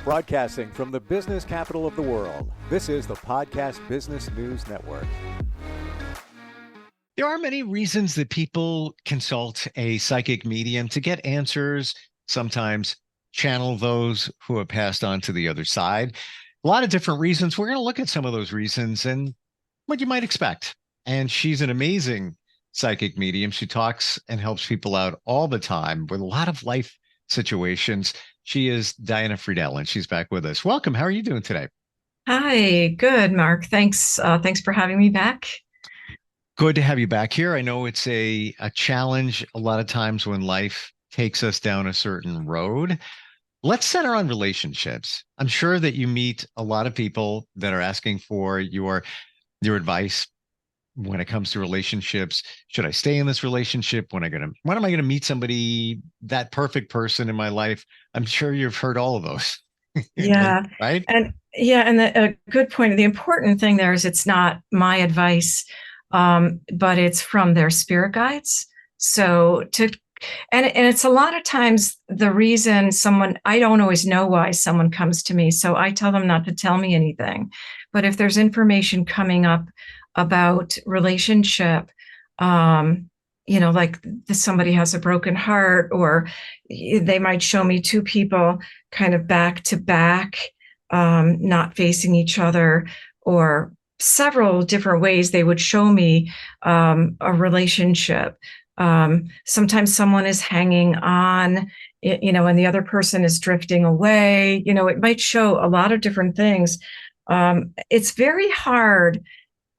Broadcasting from the business capital of the world, this is the Podcast Business News Network. There are many reasons that people consult a psychic medium to get answers, sometimes channel those who have passed on to the other side. A lot of different reasons. We're going to look at some of those reasons and what you might expect. And she's an amazing psychic medium. She talks and helps people out all the time with a lot of life situations. She is Diana Friedell, and she's back with us. Welcome. How are you doing today? Hi, good, Mark. Thanks for having me back. Good to have you back here. I know it's a challenge a lot of times when life takes us down a certain road. Let's center on relationships. I'm sure that you meet a lot of people that are asking for your advice when it comes to relationships. Should I stay in this relationship? When am I going to meet somebody, that perfect person in my life? I'm sure you've heard all of those. Yeah. Right. And a good point. The important thing there is it's not my advice, but it's from their spirit guides. And it's a lot of times the reason I don't always know why someone comes to me. So I tell them not to tell me anything. But if there's information coming up about relationship, like somebody has a broken heart, or they might show me two people kind of back to back, not facing each other, or several different ways they would show me a relationship. Sometimes someone is hanging on, and the other person is drifting away. It might show a lot of different things. It's very hard,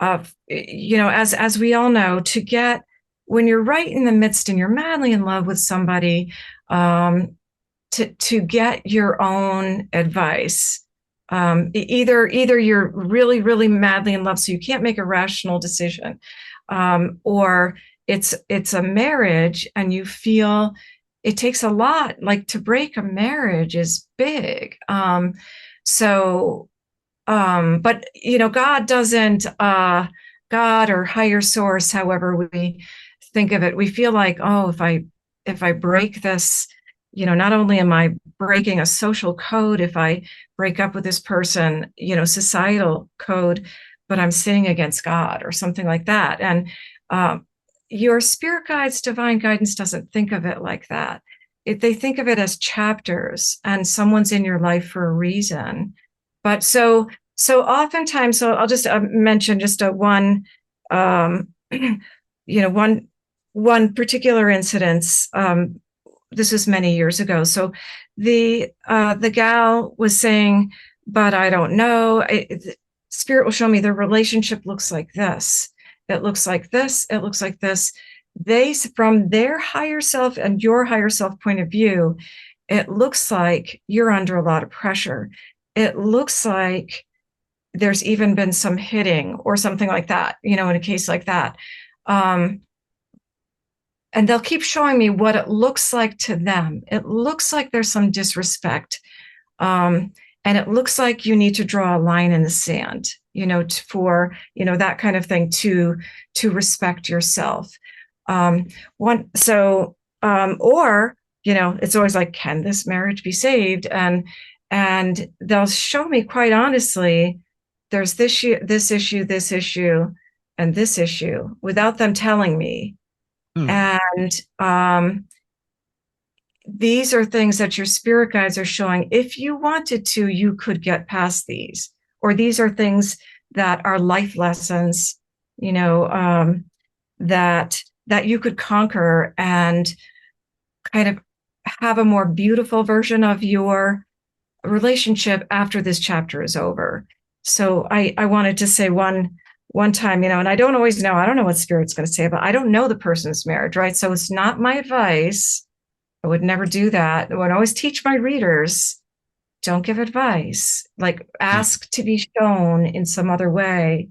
as we all know, to get, when you're right in the midst and you're madly in love with somebody, to get your own advice. Either you're really, really madly in love, so you can't make a rational decision, or it's a marriage and you feel it takes a lot, like to break a marriage is big. But God doesn't, God or higher source, however we think of it, we feel like, oh, if I break this, not only am I breaking a social code, if I break up with this person, societal code, but I'm sinning against God or something like that. And your spirit guides, divine guidance doesn't think of it like that. They think of it as chapters, and someone's in your life for a reason. But so oftentimes, so I'll just mention just one particular incident. This was many years ago. So the gal was saying, but I don't know. Spirit will show me the relationship looks like this. It looks like this. It looks like this. From their higher self and your higher self point of view, it looks like you're under a lot of pressure. It looks like there's even been some hitting or something like that, in a case like that. And they'll keep showing me what it looks like to them. It looks like there's some disrespect. And it looks like you need to draw a line in the sand, for that kind of thing, to respect yourself. Or, it's always like, can this marriage be saved? And they'll show me, quite honestly, there's this issue, and this issue, without them telling me. And these are things that your spirit guides are showing. If you wanted to, you could get past these. Or these are things that are life lessons, that you could conquer and kind of have a more beautiful version of your relationship after this chapter is over. So I wanted to say one time, and I don't always know, I don't know what spirit's going to say, but I don't know the person's marriage, right? So it's not my advice. I would never do that. I would always teach my readers, don't give advice, like ask to be shown in some other way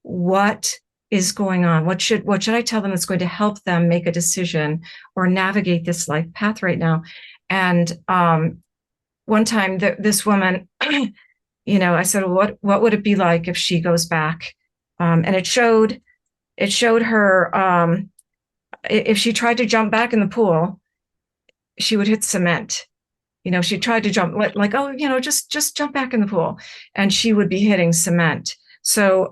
what is going on. What should I tell them that's going to help them make a decision or navigate this life path right now? And one time this woman, I said, what would it be like if she goes back? And it showed her, if she tried to jump back in the pool, she would hit cement. She tried to jump, like, oh, just jump back in the pool, and she would be hitting cement. So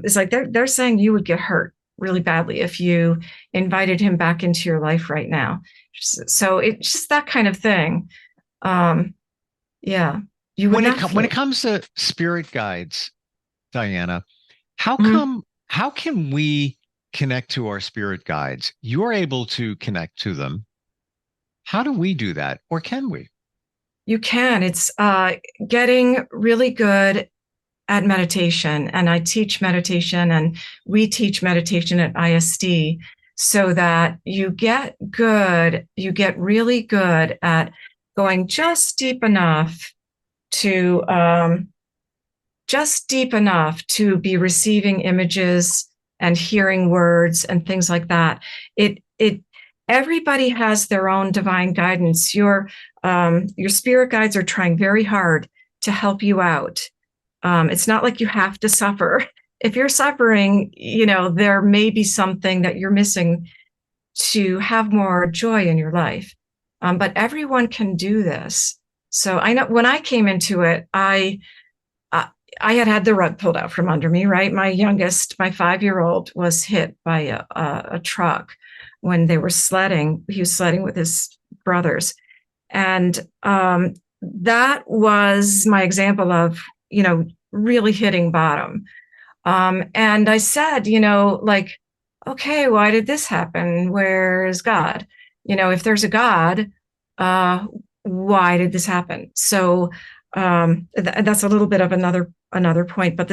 it's like they're saying you would get hurt really badly if you invited him back into your life right now. So it's just that kind of thing. Yeah, you would When it comes to spirit guides, Diana, how Mhm. come how can we connect to our spirit guides? You're able to connect to them. How do we do that, or can we? You can. It's getting really good at meditation, and I teach meditation, and we teach meditation at ISD, so that you get really good at going to just deep enough to be receiving images and hearing words and things like that. It everybody has their own divine guidance. Your spirit guides are trying very hard to help you out. It's not like you have to suffer. If you're suffering, there may be something that you're missing to have more joy in your life. But everyone can do this. So I know when I came into it, I had the rug pulled out from under me, right? My youngest, my 5-year-old, was hit by a truck when they were sledding. He was sledding with his brothers. And that was my example of, really hitting bottom. And I said, okay, why did this happen? Where is God? If there's a God, why did this happen? So that's a little bit of another point, but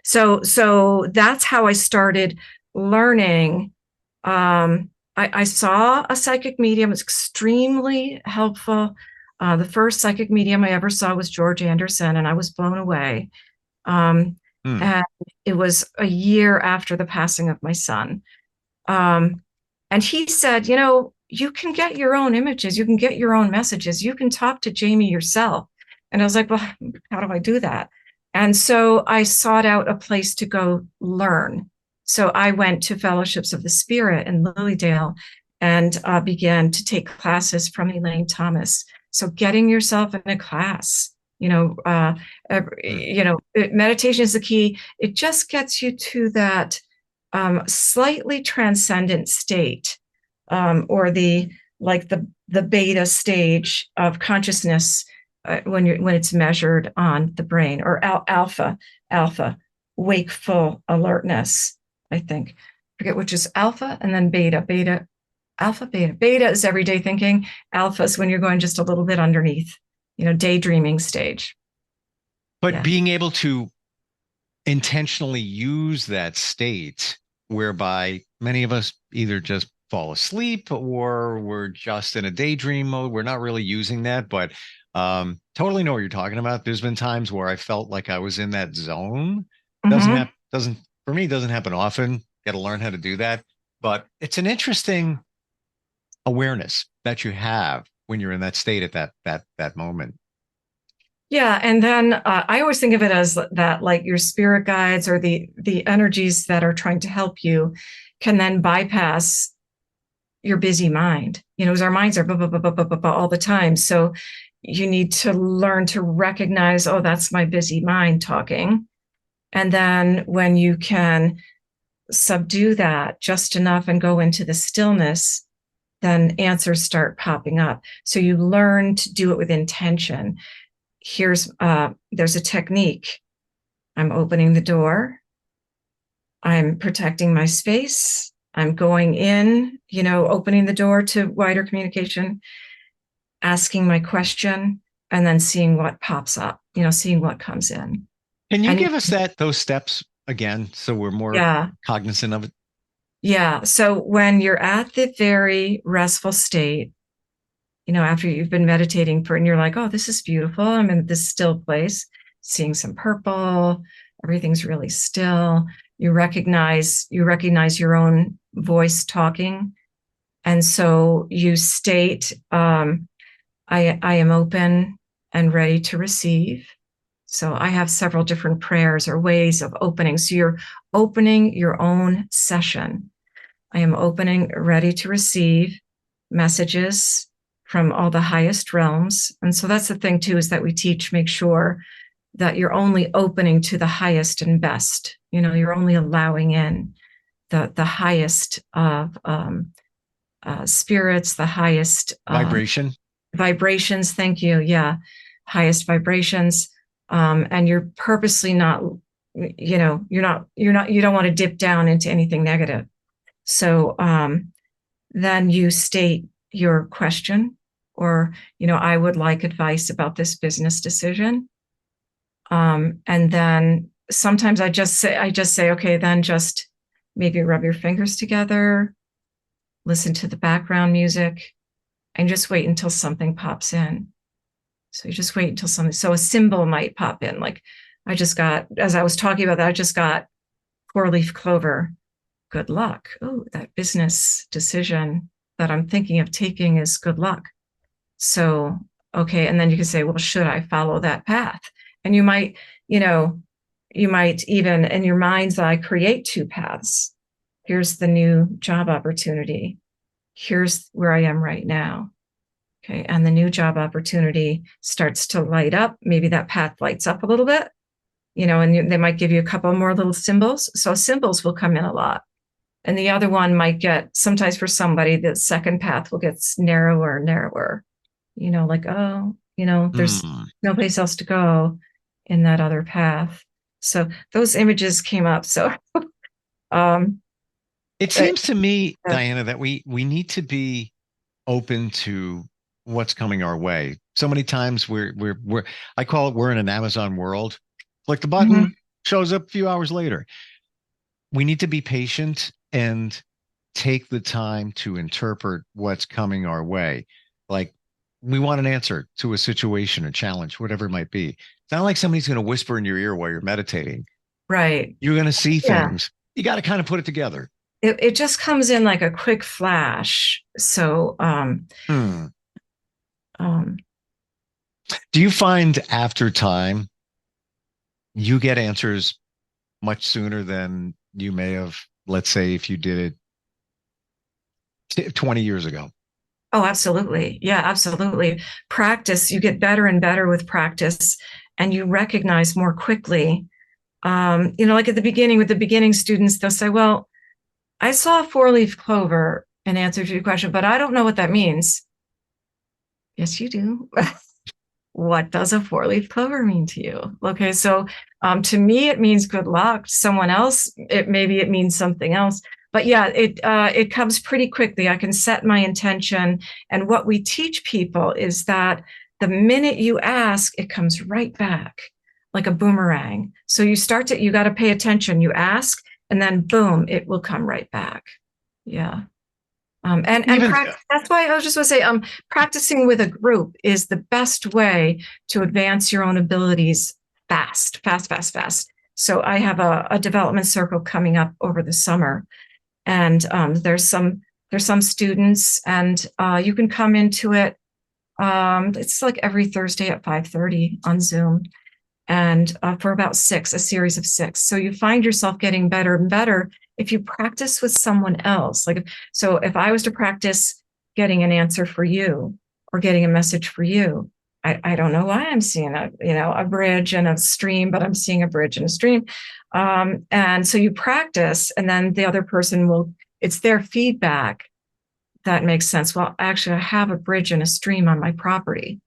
so that's how I started learning. I saw a psychic medium. It's extremely helpful. The first psychic medium I ever saw was George Anderson, and I was blown away. And it was a year after the passing of my son. And he said, you can get your own images, you can get your own messages, you can talk to Jamie yourself. And I was like, well, how do I do that? And so I sought out a place to go learn. So I went to Fellowships of the Spirit in Lilydale and began to take classes from Elaine Thomas. So getting yourself in a class, meditation is the key. It just gets you to that slightly transcendent state, or the beta stage of consciousness, when it's measured on the brain, or alpha wakeful alertness. I think, I forget which is alpha, and then beta. Alpha, beta is everyday thinking. Alpha is when you're going just a little bit underneath, daydreaming stage. But being able to intentionally use that state, whereby many of us either just fall asleep or we're just in a daydream mode. We're not really using that, but totally know what you're talking about. There's been times where I felt like I was in that zone. Mm-hmm. Doesn't happen often. Got to learn how to do that. But it's an interesting awareness that you have when you're in that state at that moment. Yeah, and then I always think of it as that, like, your spirit guides or the energies that are trying to help you can then bypass your busy mind. Because our minds are blah, blah, blah, blah, blah, blah, blah, all the time. So you need to learn to recognize, oh, that's my busy mind talking. And then when you can subdue that just enough and go into the stillness, then answers start popping up. So you learn to do it with intention. There's a technique. I'm opening the door. I'm protecting my space. I'm going in, opening the door to wider communication, asking my question, and then seeing what pops up, seeing what comes in. Can you give us those steps again, so we're more cognizant of it? Yeah. So when you're at the very restful state, after you've been meditating and you're like, oh, this is beautiful. I'm in this still place, seeing some purple. Everything's really still. You recognize your own voice talking. And so you state, I am open and ready to receive. So I have several different prayers or ways of opening. So you're opening your own session. I am opening, ready to receive messages from all the highest realms. And so that's the thing too, is that we teach, make sure that you're only opening to the highest and best. You're only allowing in the highest of spirits, the highest vibrations. Thank you. Yeah. Highest vibrations. And you're purposely not, you don't want to dip down into anything negative. So then you state your question, or, I would like advice about this business decision. And then sometimes I just say, okay, then just maybe rub your fingers together, listen to the background music, and just wait until something pops in. So you just wait until something, so a symbol might pop in. Like as I was talking about that, I just got 4-leaf clover. Good luck. Oh, that business decision that I'm thinking of taking is good luck. So, okay. And then you can say, well, should I follow that path? And you might even in your mind's eye create 2 paths. Here's the new job opportunity. Here's where I am right now. Okay. And the new job opportunity starts to light up. Maybe that path lights up a little bit, and they might give you a couple more little symbols. So symbols will come in a lot. And the other one might get, sometimes for somebody, the second path will get narrower and narrower, like, oh, there's no place else to go in that other path. So those images came up. So it seems to me, Diana, that we need to be open to what's coming our way. So many times I call it, we're in an Amazon world. Like the button shows up a few hours later. We need to be patient and take the time to interpret what's coming our way. Like, we want an answer to a situation, a challenge, whatever it might be. It's not like somebody's going to whisper in your ear while you're meditating. Right. You're going to see things. You got to kind of put it together. It just comes in like a quick flash. So, do you find after time you get answers much sooner than you may have, let's say, if you did it 20 years ago? Oh, absolutely. Yeah, absolutely. Practice, you get better and better with practice, and you recognize more quickly. Like at the beginning with the beginning students, they'll say, well, I saw a 4-leaf clover in answer to your question, but I don't know what that means. Yes, you do. What does a 4-leaf clover mean to you? Okay, so to me, it means good luck. To someone else, maybe it means something else. But yeah, it comes pretty quickly. I can set my intention. And what we teach people is that the minute you ask, it comes right back like a boomerang. So you got to pay attention. You ask, and then boom, it will come right back. Yeah. That's why I was just going to say, practicing with a group is the best way to advance your own abilities fast. So I have a development circle coming up over the summer, and there's some students, and you can come into it. It's like every Thursday at 5:30 on Zoom, and for about a series of 6. So you find yourself getting better and better if you practice with someone else. So if I was to practice getting an answer for you or getting a message for you, I don't know why I'm seeing a bridge and a stream, but I'm seeing a bridge and a stream. And so you practice, and then the other person it's their feedback that makes sense. Well, actually, I have a bridge and a stream on my property,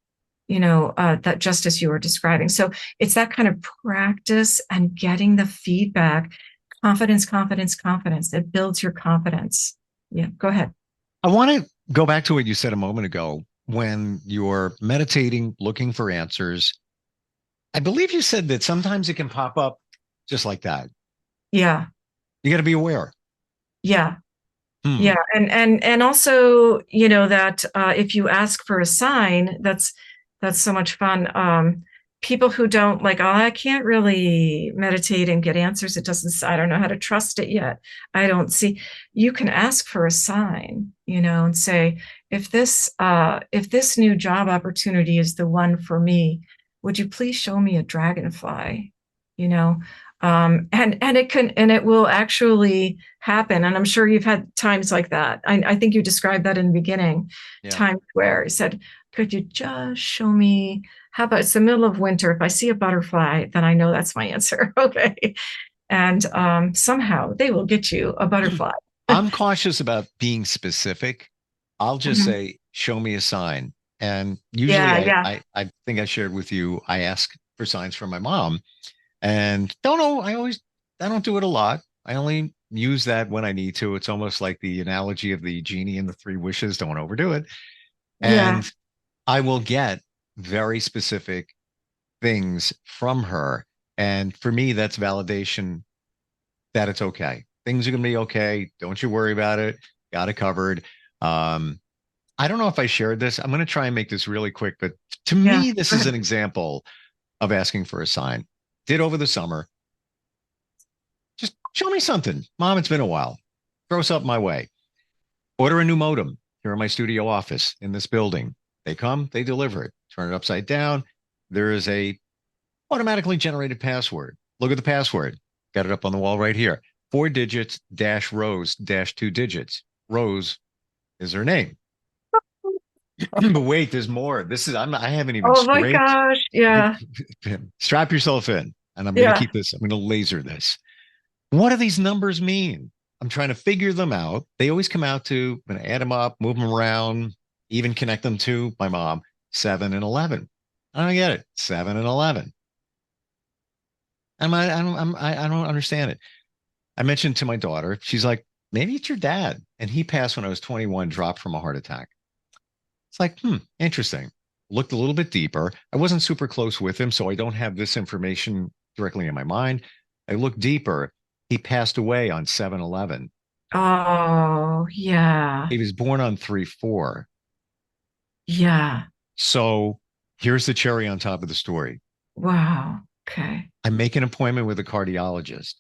that just as you were describing. So it's that kind of practice and getting the feedback. Confidence. It builds your confidence. Yeah, go ahead. I want to go back to what you said a moment ago when you're meditating, looking for answers. I believe you said that sometimes it can pop up just like that. Yeah. You got to be aware. Yeah. Yeah. And also, that if you ask for a sign, that's so much fun. People who don't I can't really meditate and get answers. I don't know how to trust it yet. I don't see. You can ask for a sign, and say, if this new job opportunity is the one for me, would you please show me a dragonfly? And it will actually happen. And I'm sure you've had times like that. I think you described that in the beginning, Yeah. times where you said, could you just show me, how about it's the middle of winter? If I see a butterfly, then I know that's my answer. Okay. And somehow they will get you a butterfly. I'm cautious about being specific. I'll just Mhm. say, show me a sign. And usually Yeah, I, yeah, I, I think I shared with you, I ask for signs from my mom and don't know. I don't do it a lot. I only use that when I need to. It's almost like the analogy of the genie and the three wishes. Don't overdo it. yeah. And I will get very specific things from her. And for me, that's validation that it's okay. Things are going to be okay. Don't you worry about it. Got it covered. Um, I don't know if I shared this. I'm going to try and make this really quick, but to Yeah. me, this Go is ahead. an example of asking for a sign. Did over the summer. Just show me something. Mom, it's been a while. Throw something my way. Order a new modem here in my studio office in this building. They come, they deliver it. Turn it upside down. There is a automatically generated password. Look at the password. Got it up on the wall right here. 4 digits dash Rose dash 2 digits. Rose is her name. But wait, there's more. I haven't even Oh my scraped. gosh. Yeah. Strap yourself in. And I'm going to Yeah. keep this. I'm going to laser this. What do these numbers mean? I'm trying to figure them out. They always come out to, I'm going to add them up, move them around, even connect them to my mom, 7 and 11. I don't get it. 7 and 11. I don't understand it. I mentioned to my daughter, she's like, maybe it's your dad. And he passed when I was 21, dropped from a heart attack. It's like, interesting. Looked a little bit deeper. I wasn't super close with him, so I don't have this information directly in my mind. I looked deeper. He passed away on 7/11. Oh, yeah. He was born on 3/4. Yeah. So here's the cherry on top of the story. Wow. Okay. I make an appointment with a cardiologist.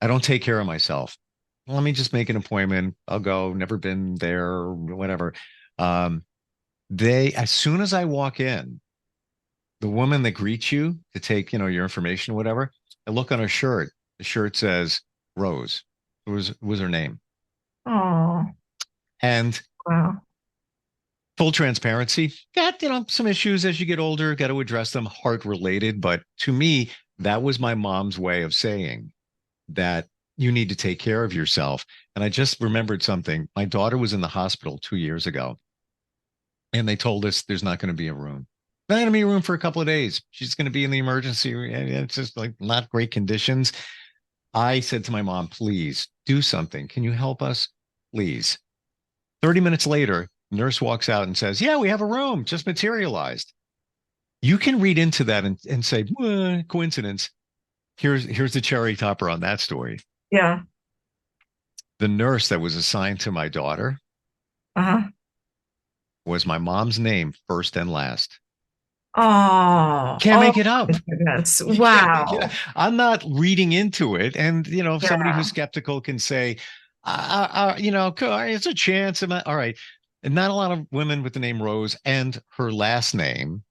I don't take care of myself. Let me just make an appointment. I'll go. Never been there, whatever. Um, as soon as I walk in, the woman that greets you to take, your information, whatever, I look on her shirt. The shirt says Rose. It was her name. Oh, And wow. full transparency, got, some issues as you get older, got to address them, heart related. But to me, that was my mom's way of saying that you need to take care of yourself. And I just remembered something. My daughter was in the hospital 2 years ago, and they told us there's not going to be a room. Not going to be a room for a couple of days. She's going to be in the emergency. It's just like not great conditions. I said to my mom, please do something. Can you help us? Please. 30 minutes later, nurse walks out and says, yeah, we have a room just materialized. You can read into that and say, coincidence. Here's the cherry topper on that story. Yeah. The nurse that was assigned to my daughter Uh-huh. was my mom's name, first and last. Oh, Can't oh make it up. my goodness. You can't make it up. Wow. I'm not reading into it. And, somebody Yeah. who's skeptical can say, it's a chance. All right. And not a lot of women with the name Rose and her last name,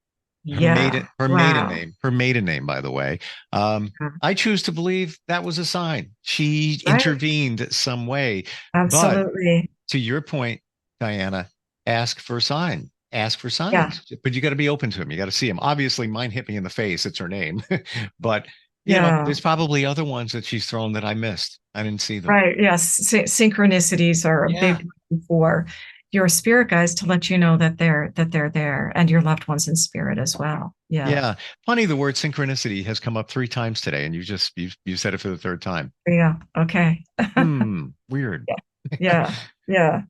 Yeah. Wow. her maiden name, by the way. I choose to believe that was a sign. She Right. intervened some way. But Absolutely. to your point, Diana, ask for a sign. Ask for Yeah. signs, but you got to be open to them. You got to see them. Obviously, mine hit me in the face. It's her name, but Yeah. there's probably other ones that she's thrown that I missed. I didn't see them. Right. Yes. Synchronicities are a Yeah, big one for your spirit guides to let you know that they're there and your loved ones in spirit as well. Yeah. yeah. Funny, the word synchronicity has come up 3 times today, and you said it for the third time. Yeah. Okay. Weird. Yeah. Yeah. Yeah.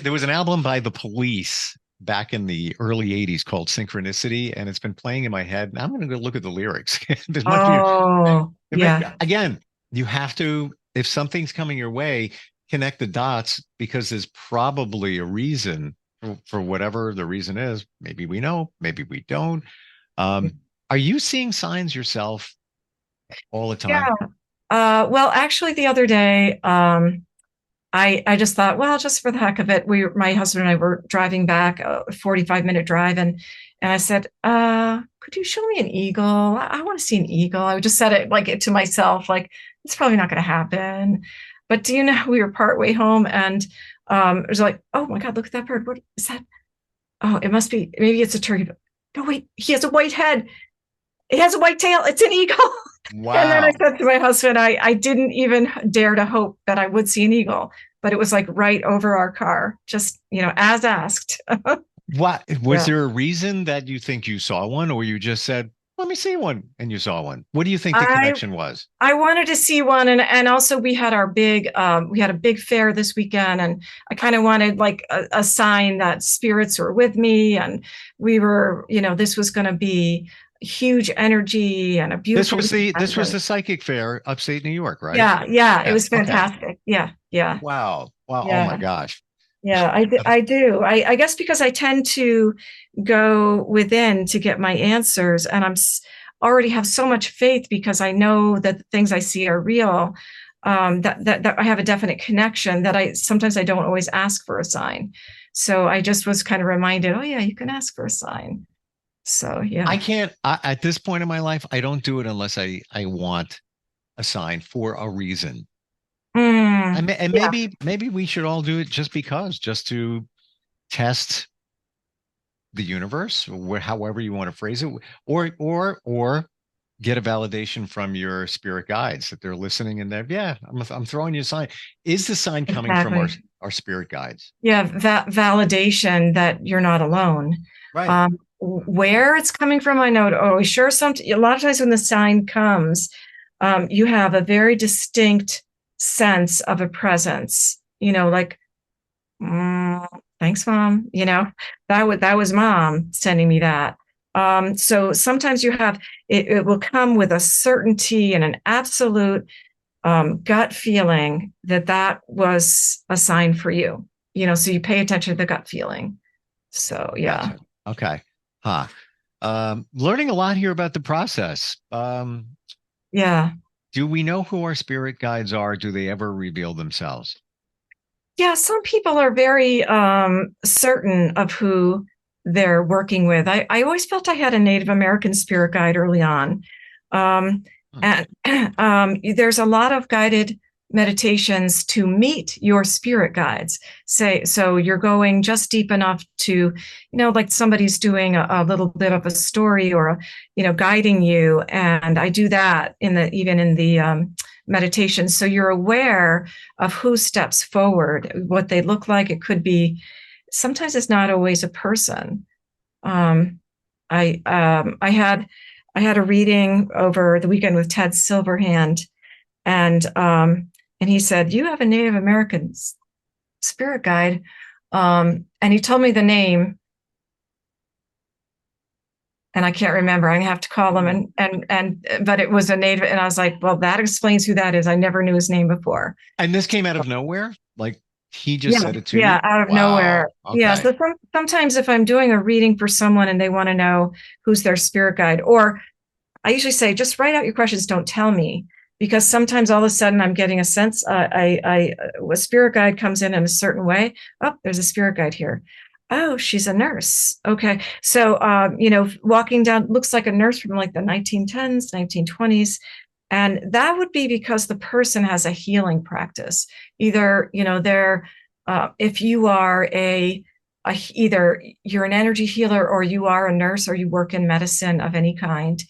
There was an album by The Police back in the early 80s called Synchronicity, and it's been playing in my head. I'm going to go look at the lyrics. There must be, Oh, yeah. again, you have to, if something's coming your way, connect the dots because there's probably a reason for whatever the reason is. Maybe we know, maybe we don't. Are you seeing signs yourself all the time? Yeah. Well, actually, the other day, I just thought, well, just for the heck of it, my husband and I were driving back a 45-minute drive, and I said, could you show me an eagle? I want to see an eagle. I just said it like it to myself, like it's probably not going to happen. But do you know, we were partway home, and it was like, oh my God, look at that bird. What is that? Oh, it must be, maybe it's a turkey. No, wait, he has a white head. It has a white tail. It's an eagle. Wow. And then I said to my husband, I didn't even dare to hope that I would see an eagle, but it was like right over our car, just, as asked. What was Yeah. there a reason that you think you saw one, or you just said, let me see one, and you saw one? What do you think the connection was? I wanted to see one, and also we had we had a big fair this weekend, and I kind of wanted like a sign that spirits were with me, and we were, this was going to be huge energy and a beautiful. This was the psychic fair upstate New York, right? Yeah, it was Okay. fantastic. Yeah. Wow. Oh Yeah. my gosh. Yeah, I do. I guess because I tend to go within to get my answers, and already have so much faith because I know that the things I see are real. That I have a definite connection, that I sometimes I don't always ask for a sign. So I just was kind of reminded, oh yeah, you can ask for a sign. So yeah, I can't at this point in my life, I don't do it unless I want a sign for a reason. And yeah, maybe we should all do it just to test the universe, or however you want to phrase it, or get a validation from your spirit guides that they're listening, and I'm throwing you a sign. Is the sign coming from our spirit guides? Yeah, that validation that you're not alone. Right. Where it's coming from, I know. Oh, sure. A lot of times when the sign comes, you have a very distinct sense of a presence. Like, thanks, Mom. That was Mom sending me that. So sometimes you have it will come with a certainty and an absolute gut feeling that was a sign for you. So you pay attention to the gut feeling. So yeah. Gotcha. Okay. Learning a lot here about the process. Yeah. Do we know who our spirit guides are? Do they ever reveal themselves? Yeah, some people are very certain of who they're working with. I always felt I had a Native American spirit guide early on. And there's a lot of guided meditations to meet your spirit guides. So you're going just deep enough to, like somebody's doing a little bit of a story, or guiding you. And I do that even in the meditation. So you're aware of who steps forward, what they look like. It could be, sometimes it's not always a person. I had a reading over the weekend with Ted Silverhand, and he said, "You have a Native American spirit guide," and he told me the name, and I can't remember. I have to call him, but it was a Native, and I was like, "Well, that explains who that is. I never knew his name before." And this came out of nowhere, like he just said it to you? Yeah, out of nowhere. Okay. Yeah. So sometimes if I'm doing a reading for someone and they want to know who's their spirit guide, or I usually say, just write out your questions. Don't tell me, because sometimes all of a sudden I'm getting a sense. A spirit guide comes in a certain way. Oh, there's a spirit guide here. Oh, she's a nurse. Okay. So, walking down, looks like a nurse from like the 1910s, 1920s. And that would be because the person has a healing practice. Either, if you are either you're an energy healer, or you are a nurse, or you work in medicine of any kind,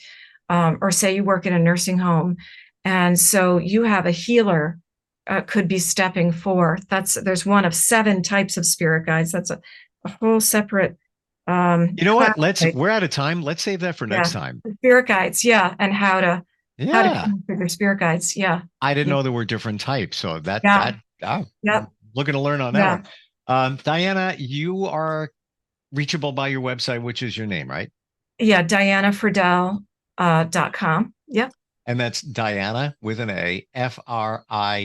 or say you work in a nursing home. And so you have a healer could be stepping forth. There's one of 7 types of spirit guides. That's a whole separate. You know what? We're out of time. Let's save that for next time. Spirit guides. Yeah. And how to connect with your spirit guides. Yeah. I didn't know there were different types. So looking to learn on that one. Diana, you are reachable by your website, which is your name, right? Yeah. DianaFriedell.com. Yep. And that's Diana with an A, FRIEDEL.com.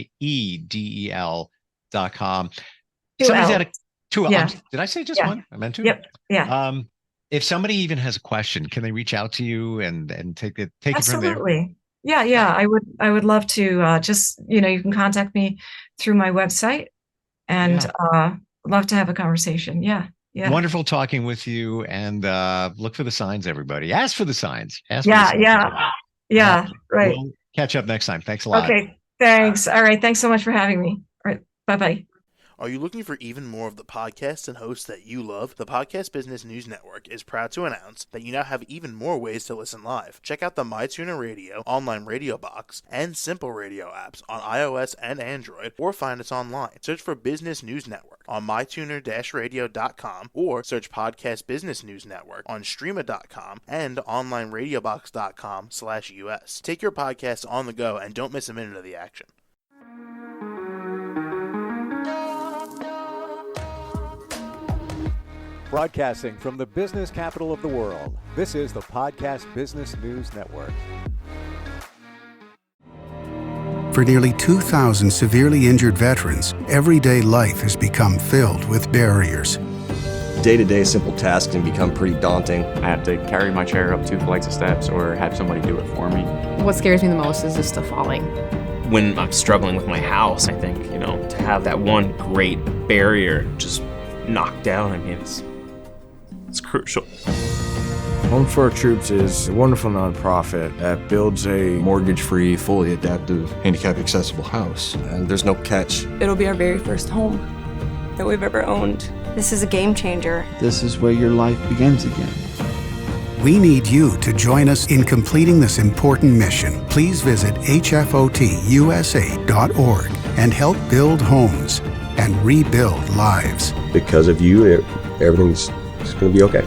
Somebody's had two. Yeah. Did I say just one? I meant two. Yep. Yeah. If somebody even has a question, can they reach out to you and take it from there? Absolutely. Yeah. I would love to. Just you can contact me through my website, and love to have a conversation. Yeah. Yeah. Wonderful talking with you, and look for the signs, everybody. Ask for the signs. Yeah. Right. We'll catch up next time. Thanks a lot. Okay. Thanks. All right. Thanks so much for having me. All right. Bye-bye. Are you looking for even more of the podcasts and hosts that you love? The Podcast Business News Network is proud to announce that you now have even more ways to listen live. Check out the MyTuner Radio, online radio box, and Simple Radio apps on iOS and Android, or find us online. Search for Business News Network on mytuner-radio.com, or search Podcast Business News Network on streama.com and onlineradiobox.com/US. Take your podcast on the go and don't miss a minute of the action. Broadcasting from the business capital of the world, this is the Podcast Business News Network. For nearly 2,000 severely injured veterans, everyday life has become filled with barriers. Day-to-day simple tasks can become pretty daunting. I have to carry my chair up 2 flights of steps or have somebody do it for me. What scares me the most is just the falling. When I'm struggling with my house, I think, to have that one great barrier just knocked down, it's crucial. Home for Our Troops is a wonderful nonprofit that builds a mortgage-free, fully adaptive, handicap-accessible house. And there's no catch. It'll be our very first home that we've ever owned. This is a game changer. This is where your life begins again. We need you to join us in completing this important mission. Please visit hfotusa.org and help build homes and rebuild lives. Because of you, everything's going to be okay.